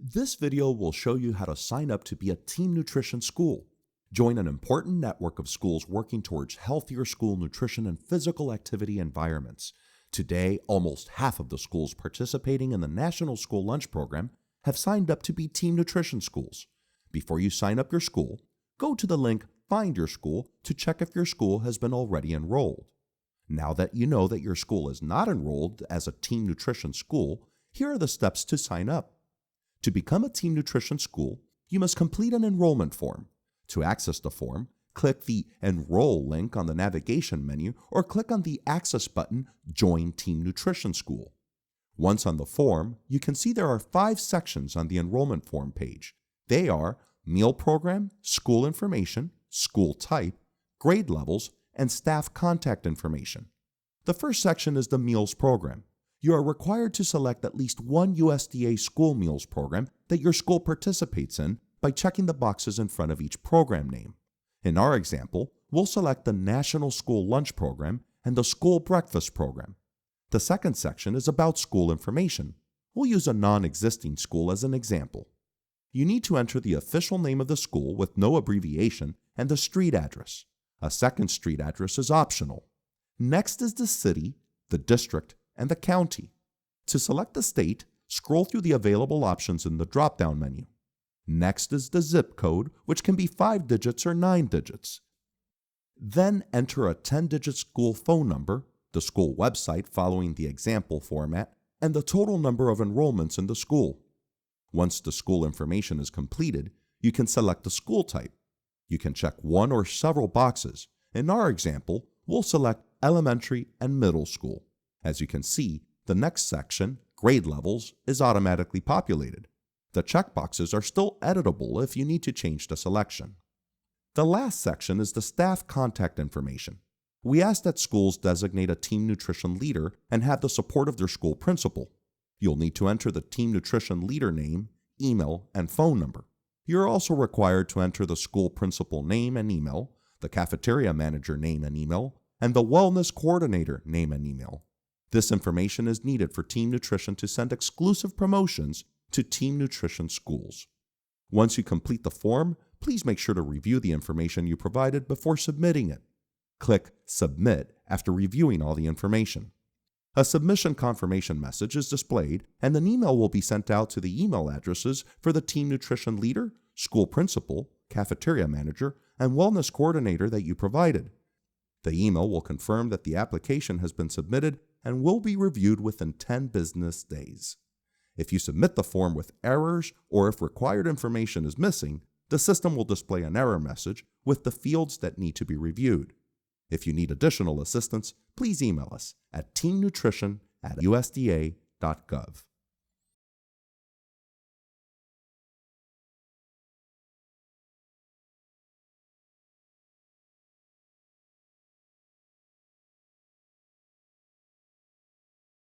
This video will show you how to sign up to be a Team Nutrition school. Join an important network of schools working towards healthier school nutrition and physical activity environments. Today, almost half of the schools participating in the National School Lunch Program have signed up to be Team Nutrition schools. Before you sign up your school, go to the link Find Your School to check if your school has been already enrolled. Now that you know that your school is not enrolled as a Team Nutrition school, here are the steps to sign up. To become a Team Nutrition school, you must complete an enrollment form. To access the form, click the Enroll link on the navigation menu or click on the Access button Join Team Nutrition School. Once on the form, you can see there are 5 sections on the enrollment form page. They are Meal Program, School Information, School Type, Grade Levels, and Staff Contact Information. The first section is the Meals Program. You are required to select at least one USDA school meals program that your school participates in by checking the boxes in front of each program name. In our example, we'll select the National School Lunch Program and the School Breakfast Program. The second section is about school information. We'll use a non-existing school as an example. You need to enter the official name of the school with no abbreviation and the street address. A second street address is optional. Next is the city, the district, and the county. To select the state, scroll through the available options in the drop-down menu. Next is the zip code, which can be 5 digits or 9 digits. Then enter a 10-digit school phone number, the school website following the example format, and the total number of enrollments in the school. Once the school information is completed, you can select the school type. You can check one or several boxes. In our example, we'll select elementary and middle school. As you can see, the next section, Grade Levels, is automatically populated. The checkboxes are still editable if you need to change the selection. The last section is the Staff Contact Information. We ask that schools designate a Team Nutrition leader and have the support of their school principal. You'll need to enter the Team Nutrition leader name, email, and phone number. You're also required to enter the school principal name and email, the cafeteria manager name and email, and the wellness coordinator name and email. This information is needed for Team Nutrition to send exclusive promotions to Team Nutrition schools. Once you complete the form, please make sure to review the information you provided before submitting it. Click Submit after reviewing all the information. A submission confirmation message is displayed, and an email will be sent out to the email addresses for the Team Nutrition leader, school principal, cafeteria manager, and wellness coordinator that you provided. The email will confirm that the application has been submitted and will be reviewed within 10 business days. If you submit the form with errors or if required information is missing, the system will display an error message with the fields that need to be reviewed. If you need additional assistance, please email us at teamnutrition@usda.gov.